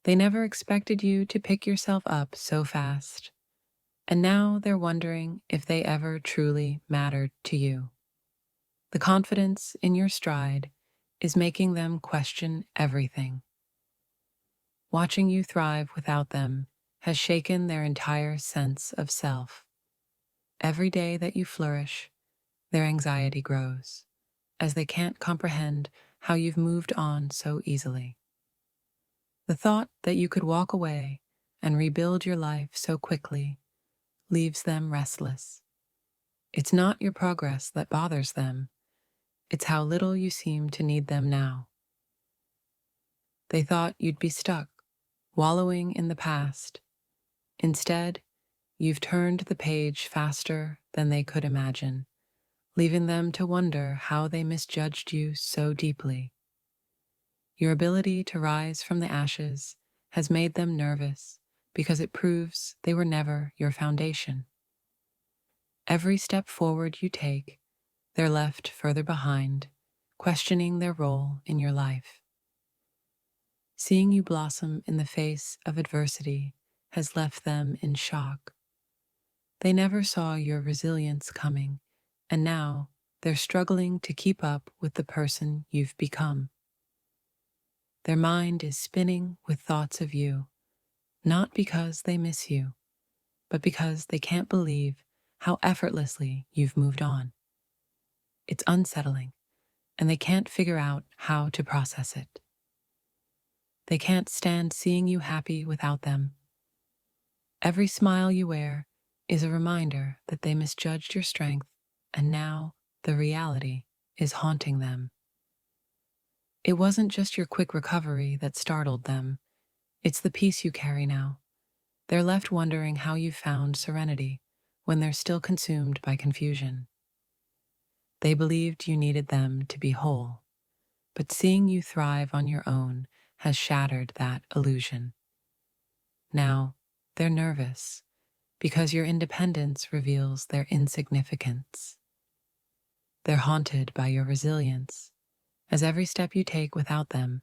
They never expected you to pick yourself up so fast, and now they're wondering if they ever truly mattered to you. The confidence in your stride is making them question everything. Watching you thrive without them has shaken their entire sense of self. Every day that you flourish, their anxiety grows, as they can't comprehend how you've moved on so easily. The thought that you could walk away and rebuild your life so quickly leaves them restless. It's not your progress that bothers them, it's how little you seem to need them now. They thought you'd be stuck, wallowing in the past. Instead, you've turned the page faster than they could imagine, leaving them to wonder how they misjudged you so deeply. Your ability to rise from the ashes has made them nervous because it proves they were never your foundation. Every step forward you take, they're left further behind, questioning their role in your life. Seeing you blossom in the face of adversity has left them in shock. They never saw your resilience coming, and now they're struggling to keep up with the person you've become. Their mind is spinning with thoughts of you, not because they miss you, but because they can't believe how effortlessly you've moved on. It's unsettling, and they can't figure out how to process it. They can't stand seeing you happy without them. Every smile you wear is a reminder that they misjudged your strength, and now the reality is haunting them. It wasn't just your quick recovery that startled them, it's the peace you carry now. They're left wondering how you found serenity when they're still consumed by confusion. They believed you needed them to be whole, but seeing you thrive on your own has shattered that illusion. Now, they're nervous because your independence reveals their insignificance. They're haunted by your resilience, as every step you take without them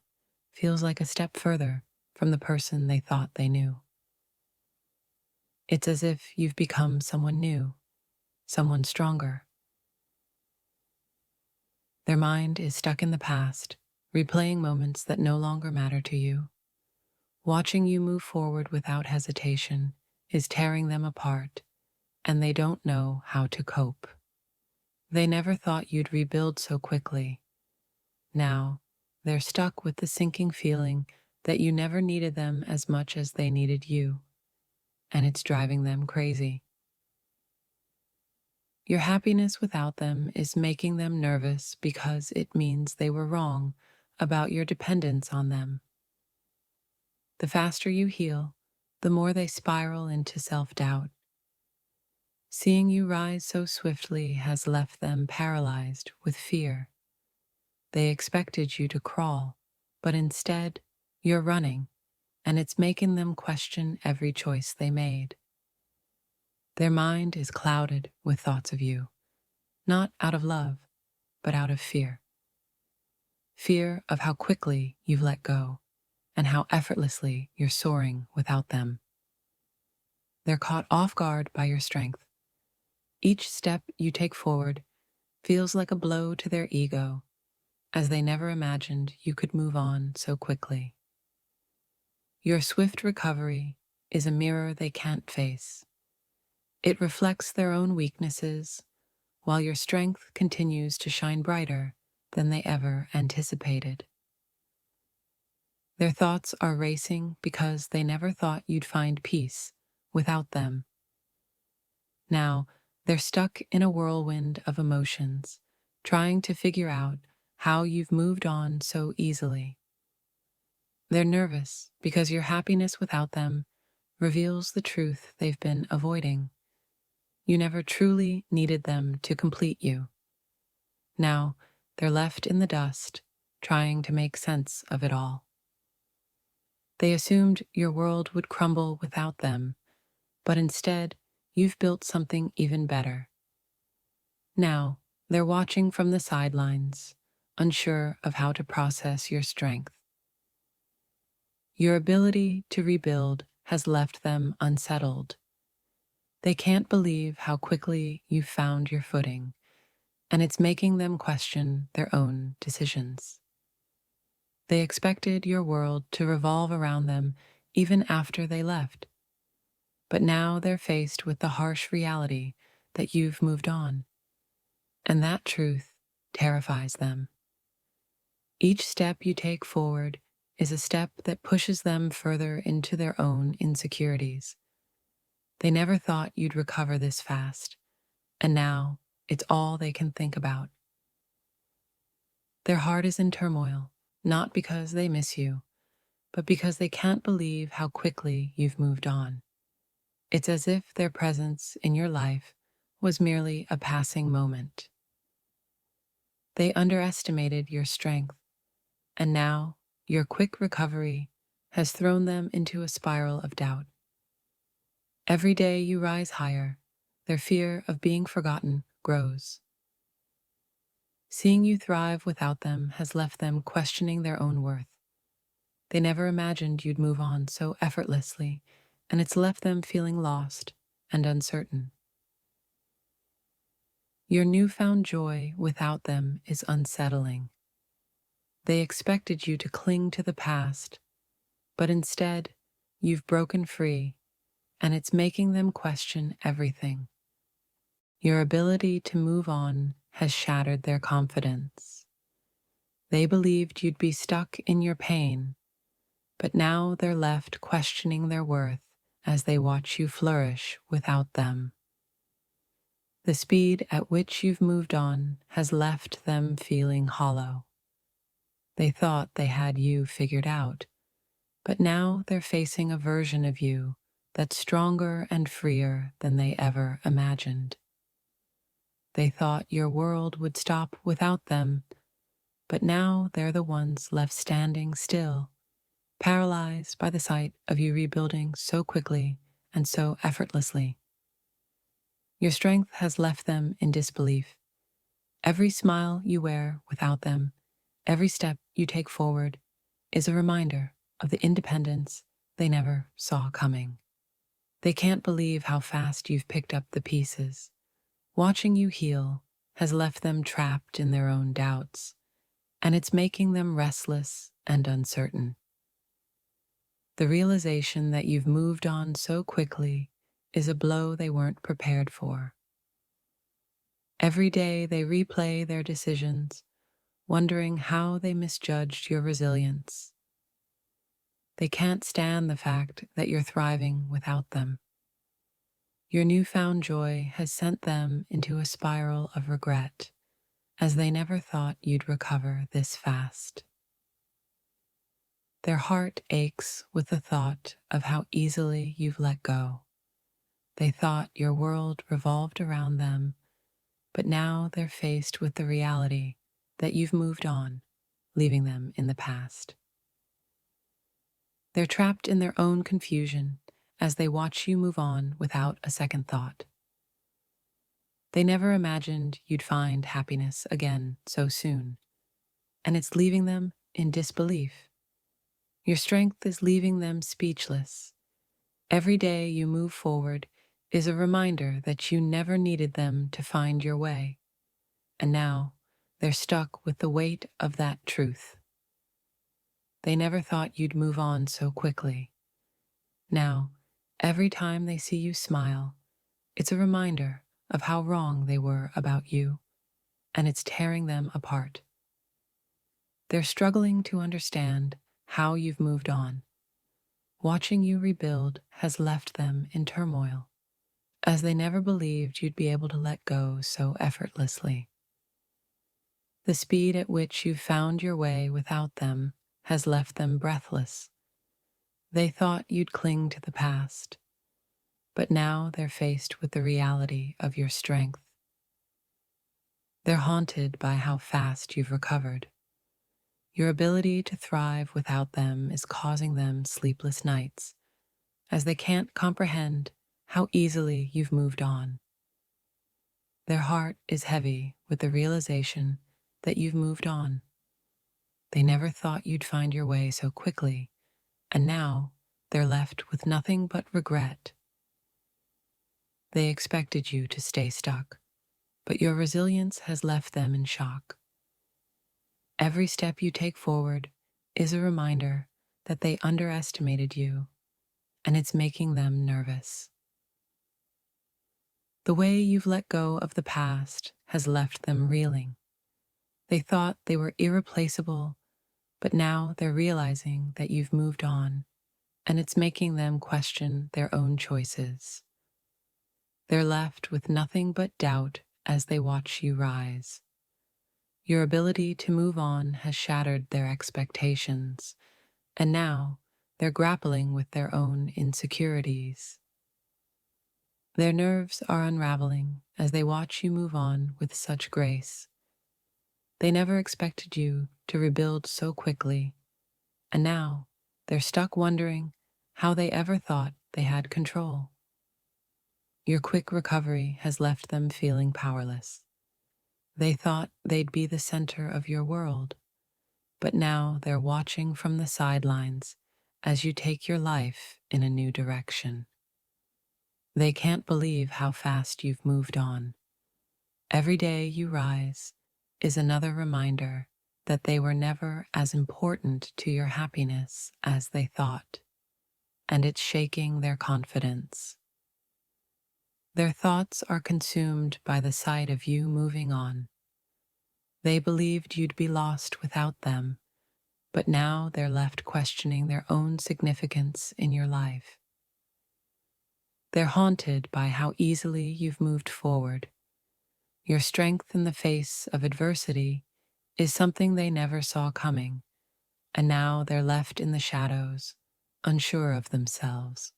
feels like a step further from the person they thought they knew. It's as if you've become someone new, someone stronger. Their mind is stuck in the past, replaying moments that no longer matter to you. Watching you move forward without hesitation is tearing them apart, and they don't know how to cope. They never thought you'd rebuild so quickly. Now, they're stuck with the sinking feeling that you never needed them as much as they needed you, and it's driving them crazy. Your happiness without them is making them nervous because it means they were wrong about your dependence on them. The faster you heal, the more they spiral into self-doubt. Seeing you rise so swiftly has left them paralyzed with fear. They expected you to crawl, but instead, you're running, and it's making them question every choice they made. Their mind is clouded with thoughts of you, not out of love, but out of fear. Fear of how quickly you've let go, and how effortlessly you're soaring without them. They're caught off guard by your strength. Each step you take forward feels like a blow to their ego, as they never imagined you could move on so quickly. Your swift recovery is a mirror they can't face. It reflects their own weaknesses, while your strength continues to shine brighter than they ever anticipated. Their thoughts are racing because they never thought you'd find peace without them. Now, they're stuck in a whirlwind of emotions, trying to figure out how you've moved on so easily. They're nervous because your happiness without them reveals the truth they've been avoiding. You never truly needed them to complete you. Now, they're left in the dust, trying to make sense of it all. They assumed your world would crumble without them, but instead, you've built something even better. Now, they're watching from the sidelines, unsure of how to process your strength. Your ability to rebuild has left them unsettled. They can't believe how quickly you found your footing, and it's making them question their own decisions. They expected your world to revolve around them even after they left, but now they're faced with the harsh reality that you've moved on, and that truth terrifies them. Each step you take forward is a step that pushes them further into their own insecurities. They never thought you'd recover this fast, and now it's all they can think about. Their heart is in turmoil, not because they miss you, but because they can't believe how quickly you've moved on. It's as if their presence in your life was merely a passing moment. They underestimated your strength, and now your quick recovery has thrown them into a spiral of doubt. Every day you rise higher, their fear of being forgotten grows. Seeing you thrive without them has left them questioning their own worth. They never imagined you'd move on so effortlessly, and it's left them feeling lost and uncertain. Your newfound joy without them is unsettling. They expected you to cling to the past, but instead, you've broken free, and it's making them question everything. Your ability to move on has shattered their confidence. They believed you'd be stuck in your pain, but now they're left questioning their worth as they watch you flourish without them. The speed at which you've moved on has left them feeling hollow. They thought they had you figured out, but now they're facing a version of you that's stronger and freer than they ever imagined. They thought your world would stop without them, but now they're the ones left standing still, paralyzed by the sight of you rebuilding so quickly and so effortlessly. Your strength has left them in disbelief. Every smile you wear without them, every step you take forward, is a reminder of the independence they never saw coming. They can't believe how fast you've picked up the pieces. Watching you heal has left them trapped in their own doubts, and it's making them restless and uncertain. The realization that you've moved on so quickly is a blow they weren't prepared for. Every day they replay their decisions, wondering how they misjudged your resilience. They can't stand the fact that you're thriving without them. Your newfound joy has sent them into a spiral of regret, as they never thought you'd recover this fast. Their heart aches with the thought of how easily you've let go. They thought your world revolved around them, but now they're faced with the reality that you've moved on, leaving them in the past. They're trapped in their own confusion as they watch you move on without a second thought. They never imagined you'd find happiness again so soon, and it's leaving them in disbelief. Your strength is leaving them speechless. Every day you move forward is a reminder that you never needed them to find your way, and now they're stuck with the weight of that truth. They never thought you'd move on so quickly. Now, every time they see you smile, it's a reminder of how wrong they were about you, and it's tearing them apart. They're struggling to understand how you've moved on. Watching you rebuild has left them in turmoil, as they never believed you'd be able to let go so effortlessly. The speed at which you found your way without them has left them breathless. They thought you'd cling to the past, but now they're faced with the reality of your strength. They're haunted by how fast you've recovered. Your ability to thrive without them is causing them sleepless nights, as they can't comprehend how easily you've moved on. Their heart is heavy with the realization that you've moved on. They never thought you'd find your way so quickly, and now they're left with nothing but regret. They expected you to stay stuck, but your resilience has left them in shock. Every step you take forward is a reminder that they underestimated you, and it's making them nervous. The way you've let go of the past has left them reeling. They thought they were irreplaceable, but now they're realizing that you've moved on, and it's making them question their own choices. They're left with nothing but doubt as they watch you rise. Your ability to move on has shattered their expectations, and now they're grappling with their own insecurities. Their nerves are unraveling as they watch you move on with such grace. They never expected you to rebuild so quickly, and now they're stuck wondering how they ever thought they had control. Your quick recovery has left them feeling powerless. They thought they'd be the center of your world, but now they're watching from the sidelines as you take your life in a new direction. They can't believe how fast you've moved on. Every day you rise is another reminder that they were never as important to your happiness as they thought, and it's shaking their confidence. Their thoughts are consumed by the sight of you moving on. They believed you'd be lost without them, but now they're left questioning their own significance in your life. They're haunted by how easily you've moved forward. Your strength in the face of adversity is something they never saw coming, and now they're left in the shadows, unsure of themselves.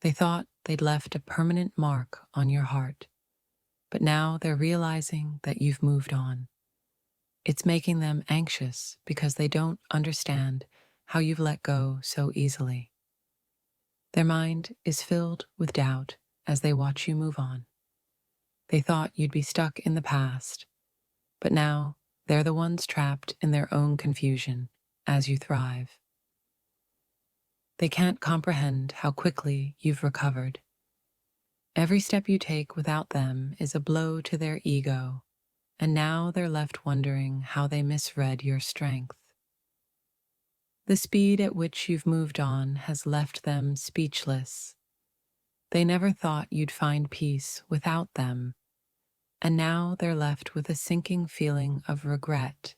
They thought they'd left a permanent mark on your heart, but now they're realizing that you've moved on. It's making them anxious because they don't understand how you've let go so easily. Their mind is filled with doubt as they watch you move on. They thought you'd be stuck in the past, but now they're the ones trapped in their own confusion as you thrive. They can't comprehend how quickly you've recovered. Every step you take without them is a blow to their ego, and now they're left wondering how they misread your strength. The speed at which you've moved on has left them speechless. They never thought you'd find peace without them, and now they're left with a sinking feeling of regret